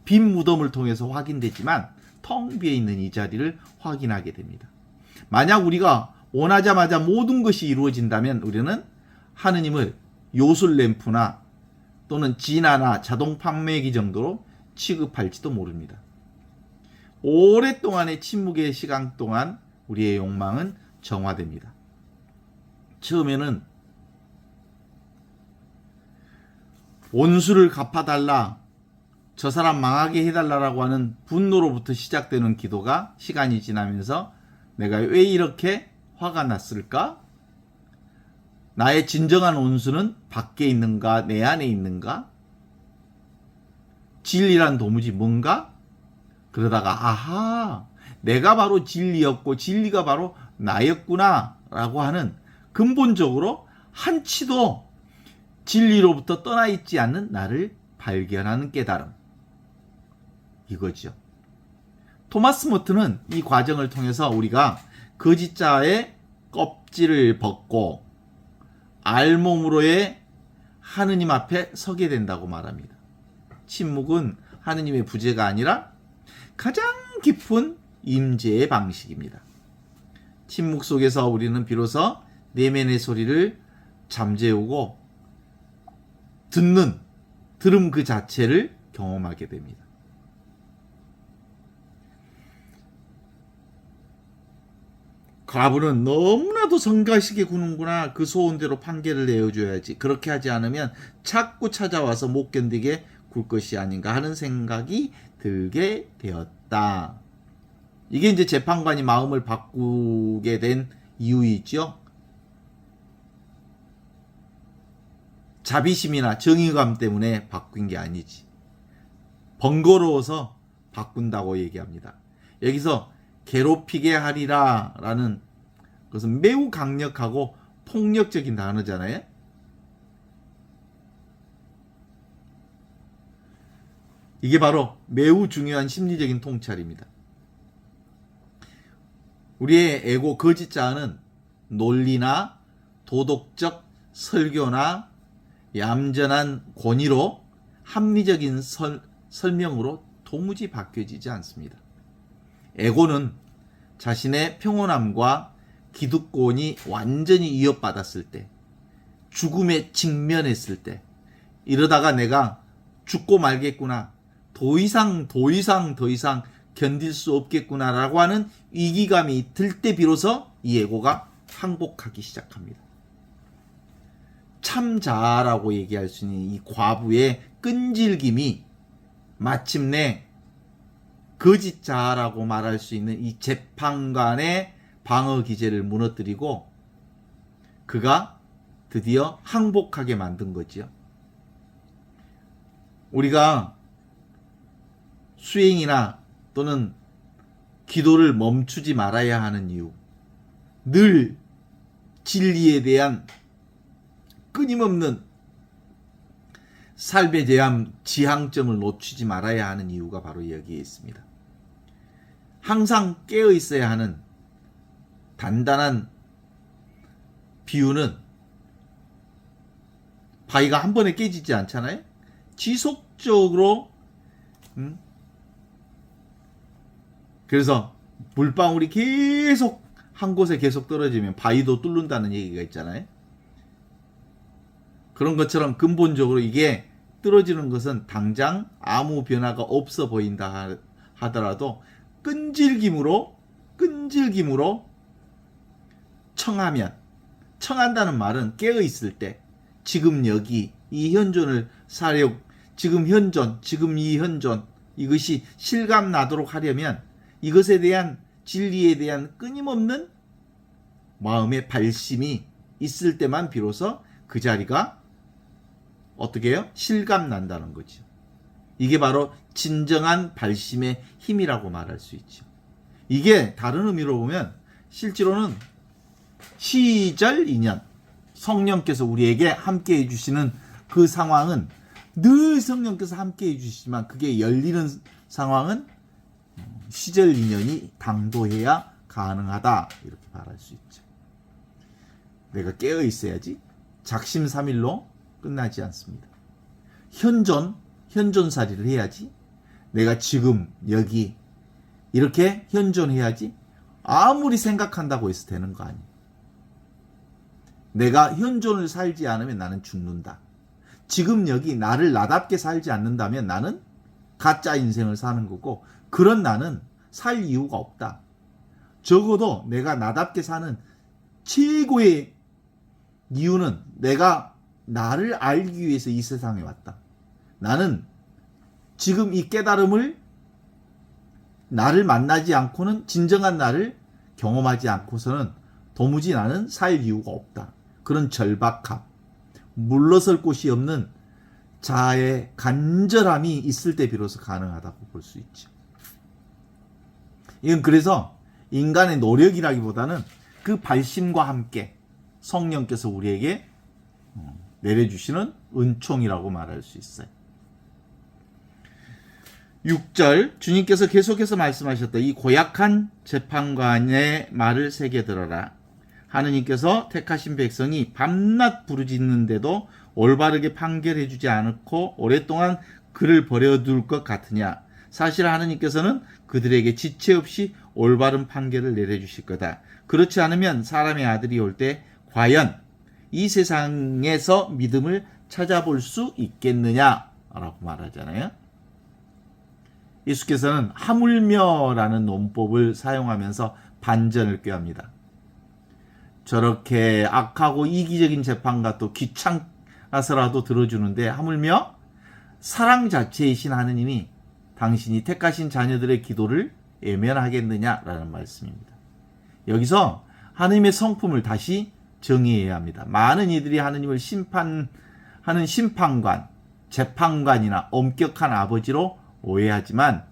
S2: 빈 무덤을 통해서 확인되지만 텅 비어있는 이 자리를 확인하게 됩니다. 만약 우리가 원하자마자 모든 것이 이루어진다면 우리는 하느님을 요술램프나 또는 진화나 자동 판매기 정도로 취급할지도 모릅니다. 오랫동안의 침묵의 시간 동안 우리의 욕망은 정화됩니다. 처음에는 원수를 갚아달라, 저 사람 망하게 해달라고 하는 분노로부터 시작되는 기도가 시간이 지나면서 내가 왜 이렇게 화가 났을까? 나의 진정한 원수는 밖에 있는가, 내 안에 있는가? 진리란 도무지 뭔가? 그러다가 아하, 내가 바로 진리였고 진리가 바로 나였구나 라고 하는 근본적으로 한치도 진리로부터 떠나 있지 않는 나를 발견하는 깨달음, 이거죠. 토마스 모트는 이 과정을 통해서 우리가 거짓자의 껍질을 벗고 알몸으로의 하느님 앞에 서게 된다고 말합니다. 침묵은 하느님의 부재가 아니라 가장 깊은 임재의 방식입니다. 침묵 속에서 우리는 비로소 내면의 소리를 잠재우고 들음 그 자체를 경험하게 됩니다. 과부는 너무나도 성가시게 구는구나. 그 소원대로 판결을 내어줘야지. 그렇게 하지 않으면 자꾸 찾아와서 못 견디게 굴 것이 아닌가 하는 생각이 들게 되었다. 이게 이제 재판관이 마음을 바꾸게 된 이유이죠. 자비심이나 정의감 때문에 바뀐 게 아니지. 번거로워서 바꾼다고 얘기합니다. 여기서 괴롭히게 하리라 라는 것은 매우 강력하고 폭력적인 단어잖아요. 이게 바로 매우 중요한 심리적인 통찰입니다. 우리의 에고 거짓 자아는 논리나 도덕적 설교나 얌전한 권위로 합리적인 설명으로 도무지 바뀌어지지 않습니다. 에고는 자신의 평온함과 기득권이 완전히 위협받았을 때, 죽음에 직면했을 때, 이러다가 내가 죽고 말겠구나, 더 이상 견딜 수 없겠구나라고 하는 위기감이 들 때 비로소 이 에고가 항복하기 시작합니다. 참자아라고 얘기할 수 있는 이 과부의 끈질김이 마침내 거짓자아라고 말할 수 있는 이 재판관의 방어 기제를 무너뜨리고 그가 드디어 항복하게 만든 거지요. 우리가 수행이나 또는 기도를 멈추지 말아야 하는 이유, 늘 진리에 대한 끊임없는 삶에 대한 지향점을 놓치지 말아야 하는 이유가 바로 여기에 있습니다. 항상 깨어 있어야 하는 단단한 비유는 바위가 한 번에 깨지지 않잖아요. 지속적으로 그래서 물방울이 계속 한 곳에 계속 떨어지면 바위도 뚫는다는 얘기가 있잖아요. 그런 것처럼 근본적으로 이게 떨어지는 것은 당장 아무 변화가 없어 보인다 하더라도 끈질김으로 청한다는 말은 깨어 있을 때 지금 여기 이 현존을 지금 이 현존 이것이 실감 나도록 하려면 이것에 대한 진리에 대한 끊임없는 마음의 발심이 있을 때만 비로소 그 자리가 어떻게 해요? 실감 난다는 거죠. 이게 바로 진정한 발심의 힘이라고 말할 수 있죠. 이게 다른 의미로 보면 실제로는 시절 인연, 성령께서 우리에게 함께 해주시는 그 상황은 늘 성령께서 함께 해주시지만 그게 열리는 상황은 시절 인연이 당도해야 가능하다 이렇게 말할 수 있죠. 내가 깨어 있어야지 작심삼일로 끝나지 않습니다. 현존살이를 해야지 내가 지금 여기 이렇게 현존해야지 아무리 생각한다고 해서 되는 거 아니에요. 내가 현존을 살지 않으면 나는 죽는다. 지금 여기 나를 나답게 살지 않는다면 나는 가짜 인생을 사는 거고 그런 나는 살 이유가 없다. 적어도 내가 나답게 사는 최고의 이유는 내가 나를 알기 위해서 이 세상에 왔다. 나는 지금 이 깨달음을 나를 만나지 않고는 진정한 나를 경험하지 않고서는 도무지 나는 살 이유가 없다. 그런 절박함, 물러설 곳이 없는 자아의 간절함이 있을 때 비로소 가능하다고 볼 수 있죠. 이건 그래서 인간의 노력이라기보다는 그 발심과 함께 성령께서 우리에게 내려주시는 은총이라고 말할 수 있어요. 6절 주님께서 계속해서 말씀하셨다. 이 고약한 재판관의 말을 새겨들어라. 하느님께서 택하신 백성이 밤낮 부르짖는데도 올바르게 판결해 주지 않고 오랫동안 그를 버려둘 것 같으냐. 사실 하느님께서는 그들에게 지체 없이 올바른 판결을 내려주실 거다. 그렇지 않으면 사람의 아들이 올 때 과연 이 세상에서 믿음을 찾아볼 수 있겠느냐라고 말하잖아요. 예수께서는 하물며라는 논법을 사용하면서 반전을 꾀합니다. 저렇게 악하고 이기적인 재판가 또 귀찮아서라도 들어주는데 하물며 사랑 자체이신 하느님이 당신이 택하신 자녀들의 기도를 외면하겠느냐라는 말씀입니다. 여기서 하느님의 성품을 다시 정의해야 합니다. 많은 이들이 하느님을 심판하는 심판관, 재판관이나 엄격한 아버지로 오해하지만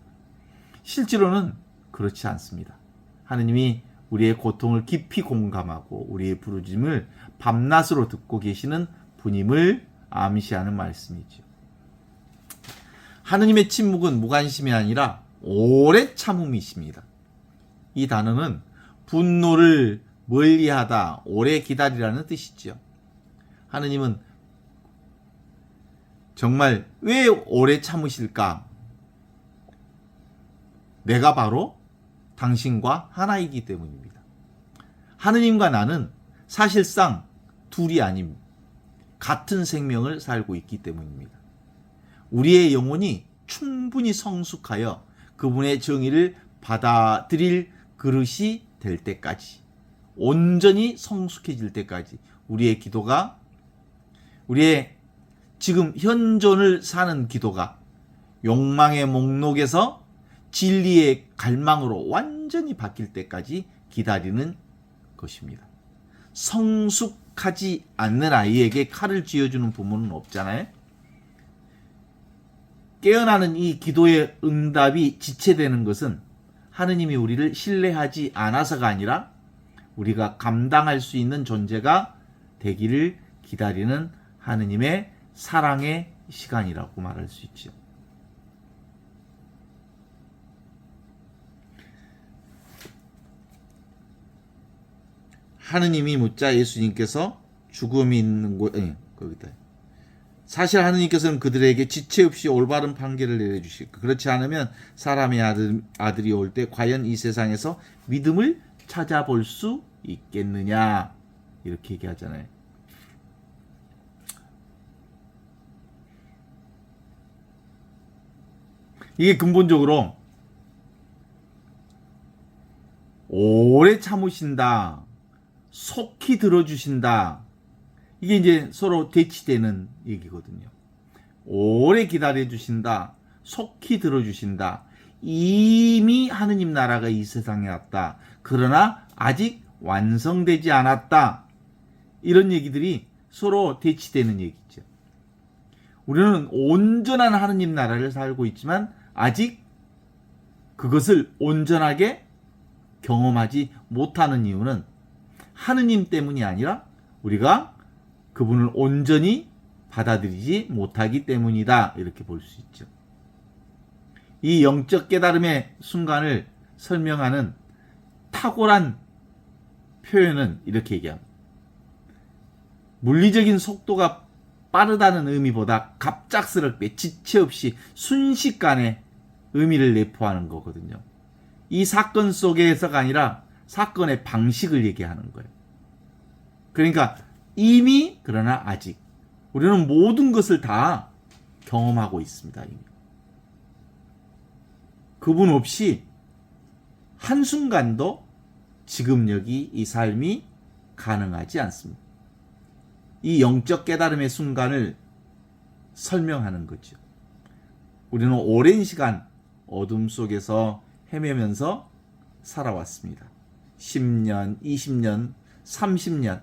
S2: 실제로는 그렇지 않습니다. 하느님이 우리의 고통을 깊이 공감하고 우리의 부르짖음을 밤낮으로 듣고 계시는 분임을 암시하는 말씀이죠. 하느님의 침묵은 무관심이 아니라 오래 참음이십니다. 이 단어는 분노를 멀리하다, 오래 기다리라는 뜻이지요. 하느님은 정말 왜 오래 참으실까? 내가 바로 당신과 하나이기 때문입니다. 하느님과 나는 사실상 둘이 아님 같은 생명을 살고 있기 때문입니다. 우리의 영혼이 충분히 성숙하여 그분의 정의를 받아들일 그릇이 될 때까지, 온전히 성숙해질 때까지 우리의 기도가, 우리의 지금 현존을 사는 기도가 욕망의 목록에서 진리의 갈망으로 완전히 바뀔 때까지 기다리는 것입니다. 성숙하지 않는 아이에게 칼을 쥐어주는 부모는 없잖아요. 깨어나는 이 기도의 응답이 지체되는 것은 하느님이 우리를 신뢰하지 않아서가 아니라 우리가 감당할 수 있는 존재가 되기를 기다리는 하느님의 사랑의 시간이라고 말할 수 있죠. 하느님이 묻자 예수님께서 죽음이 있는 곳, 거기다. 사실 하느님께서는 그들에게 지체 없이 올바른 판결을 내려주실 것. 그렇지 않으면 사람의 아들이 올 때 과연 이 세상에서 믿음을 찾아볼 수 있겠느냐, 이렇게 얘기하잖아요. 이게 근본적으로 오래 참으신다, 속히 들어주신다, 이게 이제 서로 대치되는 얘기거든요. 오래 기다려주신다, 속히 들어주신다, 이미 하느님 나라가 이 세상에 왔다, 그러나 아직 완성되지 않았다, 이런 얘기들이 서로 대치되는 얘기죠. 우리는 온전한 하느님 나라를 살고 있지만 아직 그것을 온전하게 경험하지 못하는 이유는 하느님 때문이 아니라 우리가 그분을 온전히 받아들이지 못하기 때문이다, 이렇게 볼 수 있죠. 이 영적 깨달음의 순간을 설명하는 탁월한 표현은 이렇게 얘기합니다. 물리적인 속도가 빠르다는 의미보다 갑작스럽게 지체 없이 순식간에 의미를 내포하는 거거든요. 이 사건 속에서가 아니라 사건의 방식을 얘기하는 거예요. 그러니까 이미, 그러나 아직 우리는 모든 것을 다 경험하고 있습니다. 이미. 그분 없이 한순간도 지금 여기 이 삶이 가능하지 않습니다. 이 영적 깨달음의 순간을 설명하는 거죠. 우리는 오랜 시간 어둠 속에서 헤매면서 살아왔습니다. 10년, 20년, 30년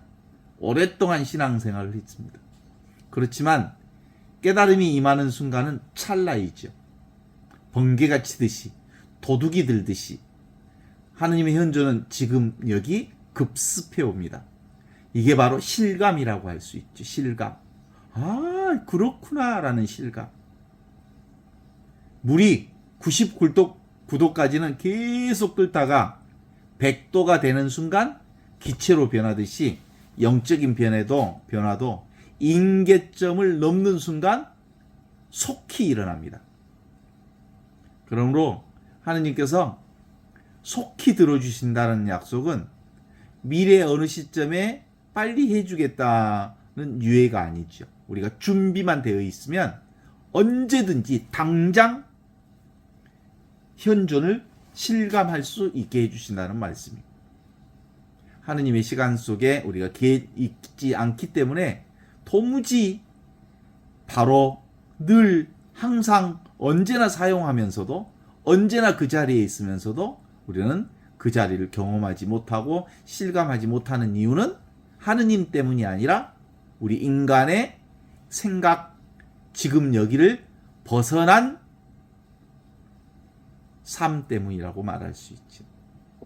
S2: 오랫동안 신앙생활을 했습니다. 그렇지만 깨달음이 임하는 순간은 찰나이죠. 번개가 치듯이, 도둑이 들듯이 하느님의 현존은 지금 여기 급습해 옵니다. 이게 바로 실감이라고 할 수 있죠. 실감. 아, 그렇구나 라는 실감. 물이 99도까지는 계속 끓다가 100도가 되는 순간 기체로 변하듯이 영적인 변화도 임계점을 넘는 순간 속히 일어납니다. 그러므로 하느님께서 속히 들어주신다는 약속은 미래 어느 시점에 빨리 해주겠다는 유예가 아니죠. 우리가 준비만 되어 있으면 언제든지 당장 현존을 실감할 수 있게 해주신다는 말씀입니다. 하느님의 시간 속에 우리가 있지 않기 때문에 도무지 바로 늘 항상 언제나 사용하면서도 언제나 그 자리에 있으면서도 우리는 그 자리를 경험하지 못하고 실감하지 못하는 이유는 하느님 때문이 아니라 우리 인간의 생각, 지금 여기를 벗어난 삶 때문이라고 말할 수 있죠.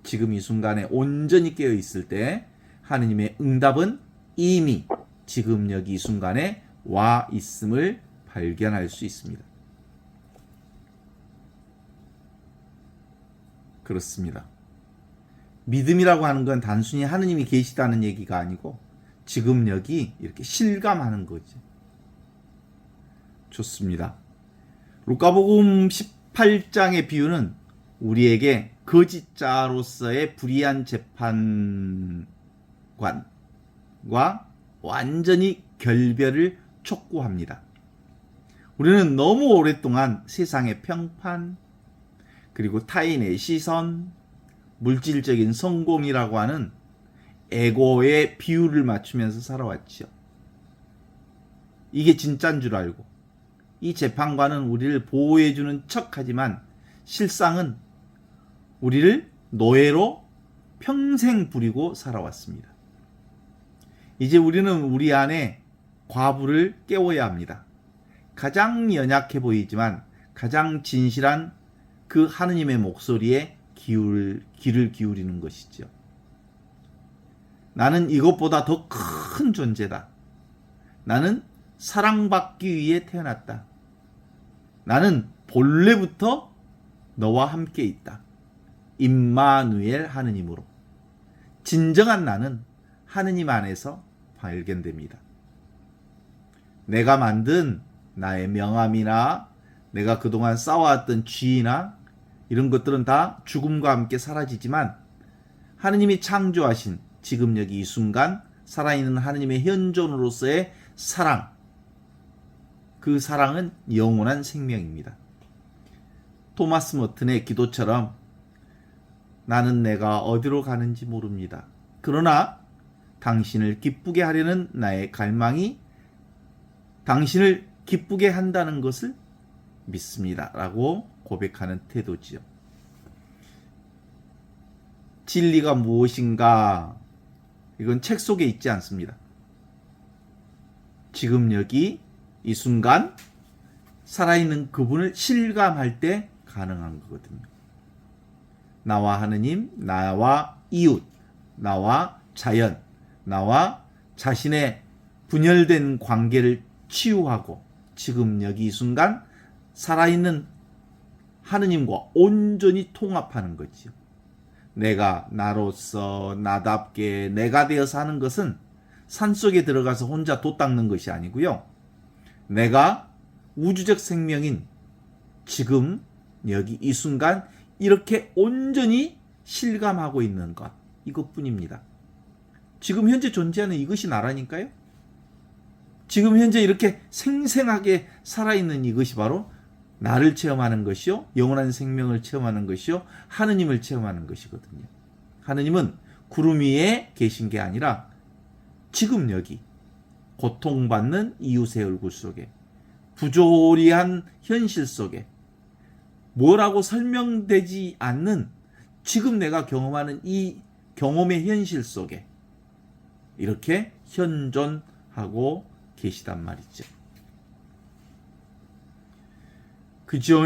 S2: 지금 이 순간에 온전히 깨어 있을 때 하느님의 응답은 이미 지금 여기 이 순간에 와 있음을 발견할 수 있습니다. 그렇습니다. 믿음이라고 하는 건 단순히 하느님이 계시다는 얘기가 아니고 지금 여기 이렇게 실감하는 거죠. 좋습니다. 루카복음 18장의 비유는 우리에게 거짓자로서의 불의한 재판관과 완전히 결별을 촉구합니다. 우리는 너무 오랫동안 세상의 평판, 그리고 타인의 시선, 물질적인 성공이라고 하는 에고의 비율을 맞추면서 살아왔죠. 이게 진짜인 줄 알고 이 재판관은 우리를 보호해주는 척하지만 실상은 우리를 노예로 평생 부리고 살아왔습니다. 이제 우리는 우리 안에 과부를 깨워야 합니다. 가장 연약해 보이지만 가장 진실한 그 하느님의 목소리에 귀를 기울이는 것이죠. 나는 이것보다 더 큰 존재다. 나는 사랑받기 위해 태어났다. 나는 본래부터 너와 함께 있다. 임마누엘 하느님으로. 진정한 나는 하느님 안에서 발견됩니다. 내가 만든 나의 명함이나 내가 그동안 쌓아왔던 쥐나 이런 것들은 다 죽음과 함께 사라지지만 하느님이 창조하신 지금 여기 이 순간 살아있는 하느님의 현존으로서의 사랑, 그 사랑은 영원한 생명입니다. 토마스 머튼의 기도처럼 나는 내가 어디로 가는지 모릅니다. 그러나 당신을 기쁘게 하려는 나의 갈망이 당신을 기쁘게 한다는 것을 믿습니다. 라고 고백하는 태도지요. 진리가 무엇인가? 이건 책 속에 있지 않습니다. 지금 여기 이 순간 살아있는 그분을 실감할 때 가능한 거거든요. 나와 하느님, 나와 이웃, 나와 자연, 나와 자신의 분열된 관계를 치유하고 지금 여기 이 순간 살아있는 하느님과 온전히 통합하는 거지요. 내가 나로서 나답게 내가 되어서 하는 것은 산속에 들어가서 혼자 돛 닦는 것이 아니고요. 내가 우주적 생명인 지금 여기 이 순간 이렇게 온전히 실감하고 있는 것, 이것뿐입니다. 지금 현재 존재하는 이것이 나라니까요. 지금 현재 이렇게 생생하게 살아있는 이것이 바로 나를 체험하는 것이요, 영원한 생명을 체험하는 것이요, 하느님을 체험하는 것이거든요. 하느님은 구름 위에 계신 게 아니라 지금 여기 고통받는 이웃의 얼굴 속에, 부조리한 현실 속에, 뭐라고 설명되지 않는 지금 내가 경험하는 이 경험의 현실 속에 이렇게 현존하고 계시단 말이죠. 그죠?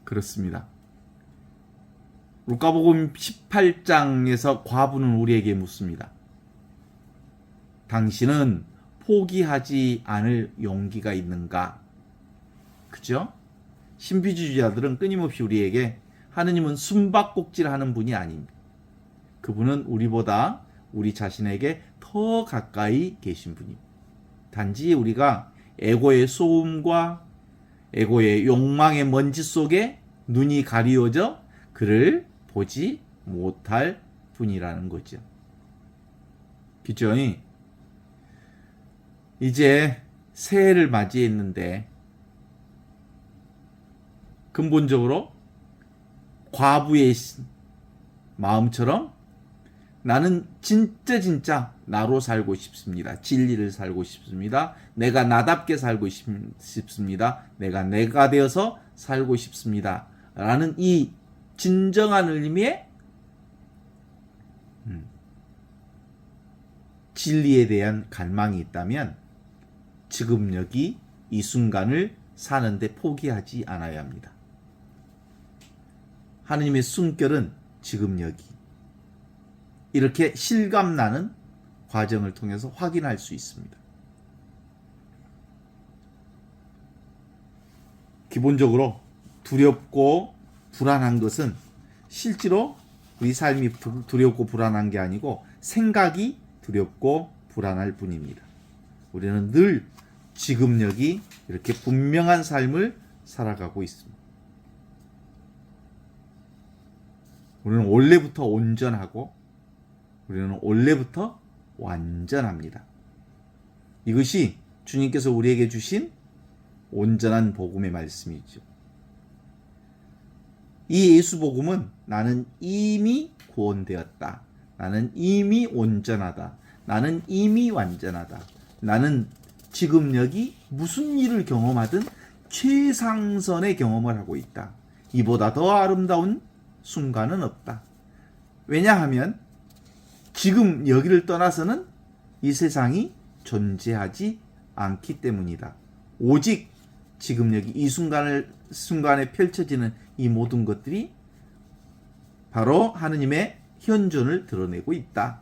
S2: 그렇습니다. 루카복음 18장에서 과부는 우리에게 묻습니다. 당신은 포기하지 않을 용기가 있는가? 그죠? 신비주의자들은 끊임없이 우리에게 하느님은 숨바꼭질하는 분이 아닙니다. 그분은 우리보다 우리 자신에게 더 가까이 계신 분입니다. 단지 우리가 에고의 소음과 에고의 욕망의 먼지 속에 눈이 가리워져 그를 보지 못할 뿐이라는 거죠. 그죠? 이제 새해를 맞이했는데 근본적으로 과부의 마음처럼 나는 진짜 나로 살고 싶습니다. 진리를 살고 싶습니다. 내가 나답게 살고 싶습니다. 내가 되어서 살고 싶습니다. 라는 이 진정한 의미의 진리에 대한 갈망이 있다면 지금 여기 이 순간을 사는데 포기하지 않아야 합니다. 하느님의 숨결은 지금 여기 이렇게 실감나는 과정을 통해서 확인할 수 있습니다. 기본적으로 두렵고 불안한 것은 실제로 우리 삶이 두렵고 불안한 게 아니고 생각이 두렵고 불안할 뿐입니다. 우리는 늘 지금 여기 이렇게 분명한 삶을 살아가고 있습니다. 우리는 원래부터 온전하고 우리는 원래부터 완전합니다. 이것이 주님께서 우리에게 주신 온전한 복음의 말씀이죠. 이 예수 복음은 나는 이미 구원되었다. 나는 이미 온전하다. 나는 이미 완전하다. 나는 지금 여기 무슨 일을 경험하든 최상선의 경험을 하고 있다. 이보다 더 아름다운 순간은 없다. 왜냐하면 지금 여기를 떠나서는 이 세상이 존재하지 않기 때문이다. 오직 지금 여기 이 순간에 펼쳐지는 이 모든 것들이 바로 하느님의 현존을 드러내고 있다.